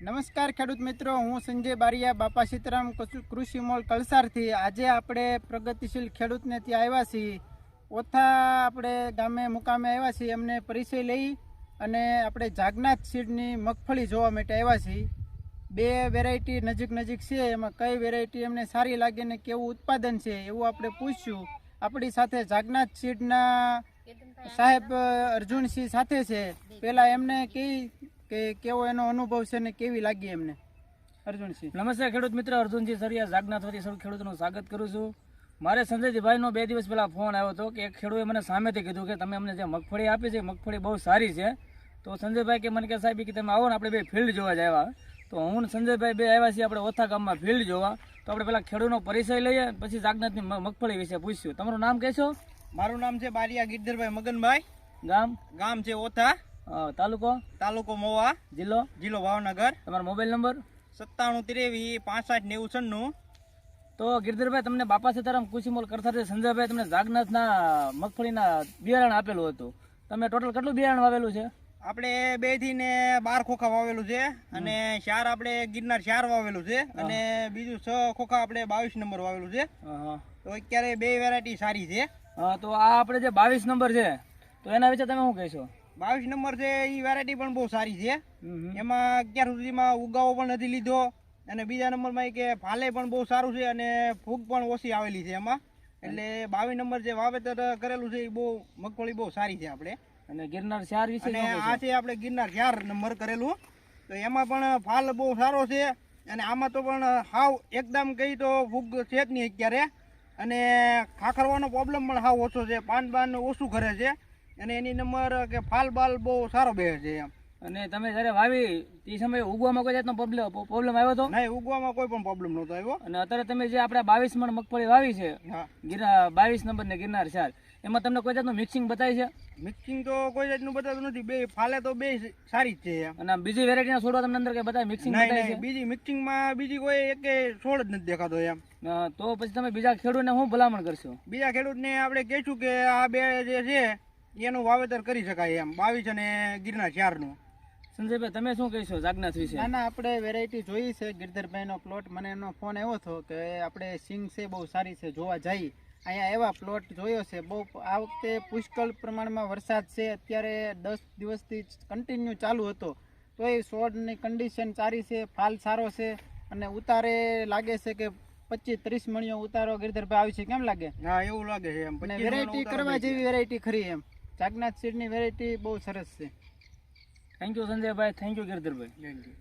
નમસ્કાર ખેડૂત મિત્રો, હું સંજય બારિયા બાપા સીતારામ કૃષિ મોલ કલસારથી. આજે આપણે પ્રગતિશીલ ખેડૂતને ત્યાં આવ્યા છીએ. ઓથા આપણે ગામે મુકામે આવ્યા છીએ. એમને પરિચય લઈ અને આપણે જાગનાથ સીડની મગફળી જોવા માટે આવ્યા છીએ. બે વેરાયટી નજીક છે. એમાં કઈ વેરાયટી એમને સારી લાગે ને કેવું ઉત્પાદન છે એવું આપણે પૂછ્યું. આપણી સાથે જાગનાથ સીડના સાહેબ અર્જુનસિંહ સાથે છે. પહેલાં એમને કે કેવો એનો અનુભવ છે ને કેવી લાગી એમને. અર્જુનસિંહ. નમસ્તે ખેડૂત મિત્ર, અર્જુનસિંહ સરિયા જાગનાથ વતી સૌ ખેડૂતોનું સ્વાગત કરું છું. મારે સંજયજીભાઈનો 2 દિવસ પહેલા ફોન આવ્યો હતો કે એક ખેડૂતે મને સામેથી કીધું કે તમે અમને જે મગફળી આપી છે મગફળી બહુ સારી છે. તો સંજયભાઈ કે મને કે સાહેબ કે તમે આવો ને આપણે બે ફિલ્ડ જોવા જ આવ્યા. તો હું સંજયભાઈ બે આવ્યા છીએ આપણે ઓથા ગામમાં ફિલ્ડ જોવા. તો આપણે પહેલાં ખેડૂતનો પરિચય લઈએ, પછી જાગનાથની મગફળી વિશે પૂછ્યું. તમારું નામ કહેશો? મારું નામ છે બારિયા ગિરધરભાઈ મગનભાઈ. ગામ છે ઓથા, તાલુકો મોવા, જિલ્લો ભાવનગર. તમારો મોબાઈલ નંબર? 97 23 65 90 96. તો ગિરધરભાઈ, તમને બાપા સીતારામ કૃષિ મોલ કરતા સંજયભાઈ તમને જાગનાથના મગફળીના બિયારણ આપેલું હતું. તમે ટોટલ કેટલું બિયારણ વાવેલું છે? આપણે 2 થી ને 12 ખોખા વાવેલું છે અને 4 આપણે ગિરનાર 4 વાવેલું છે અને બીજું 6 ખોખા આપણે 22 નંબર વાવેલું છે. તો અત્યારે 2 વેરાયટી સારી છે. તો આ આપણે જે 22 નંબર છે તો એના વિશે તમે શું કહેશો? 22 નંબર છે એ વેરાયટી પણ બહુ સારી છે. એમાં અત્યાર સુધીમાં ઉગાવો પણ નથી લીધો અને બીજા નંબરમાં કે ફાલે પણ બહુ સારું છે અને ફૂગ પણ ઓછી આવેલી છે એમાં. એટલે 22 નંબર જે વાવેતર કરેલું છે એ બહુ મગફળી બહુ સારી છે આપણે. અને ગિરનાર 4 વિશે અને આ છે આપણે ગિરનાર 4 નંબર કરેલું. તો એમાં પણ ફાલ બહુ સારો છે અને આમાં તો પણ હાવ એકદમ કહી તો ફૂગ છે જ નહીં અત્યારે. અને ખાખરવાનો પ્રોબ્લેમ પણ હાવ ઓછો છે, પાન ઓછું કરે છે અને એની નંબર કે ફાલ બાલ બહુ સારો બે છે એમ. અને તમે જ્યારે વાવી તે સમયે ઉગવામાં કોઈ જાતનો પ્રોબ્લેમ આવ્યો હતો? નહીં, ઉગવામાં કોઈ પણ પ્રોબ્લેમ નહોતો આવ્યો. અને અત્યારે તમે જે આપણે 22 મણ મગફળી વાવી છે, 22 નંબર ને ગિરનાર 4, એમાં તમને કોઈ જાતનું મિક્સિંગ બતાવી છે? મિક્સિંગ તો કોઈ જાતનું બતાવતું નથી. બે ફાલે તો બે સારી જ છે એમ. અને બીજી વેરાયટીના છોડવા તમને અંદર કઈ બતાવી મિક્સિંગ બતાવી છે? બીજી મિક્સિંગમાં બીજી કોઈ એક છોડ જ નથી દેખાતો એમ. તો પછી તમે બીજા ખેડૂતને શું ભલામણ કરશો? બીજા ખેડૂતને આપણે કહીશું કે આ બે જે છે એનું વાવેતર કરી શકાય એમ, 22 અને ગિરનાર 4 નું. સંજયભાઈ, તમે શું કહીશો જાગનાથ વિશે? ના, આપણે વેરાયટી જોઈ છે ગિરધરભાઈનો પ્લોટ. મને એનો ફોન આવ્યો હતો કે આપણે સિંગ છે બહુ સારી છે, જોવા જઈ. અહીંયા એવા પ્લોટ જોયો છે. બહુ આ વખતે પુષ્કળ પ્રમાણમાં વરસાદ છે. અત્યારે 10 દિવસથી કન્ટિન્યુ ચાલુ હતો તો એ છોડની કન્ડિશન સારી છે, ફાલ સારો છે અને ઉતારે લાગે છે કે 25-30 મણીઓ ઉતારો ગિરધરભાઈ આવી છે. કેમ લાગે? હા, એવું લાગે છે એમ. વેરાયટી કરવા જેવી વેરાયટી ખરી એમ. જાગનાથ સીડની વેરાયટી બહુ સરસ છે. Thank you Sanjaybhai, thank you Girdharbhai.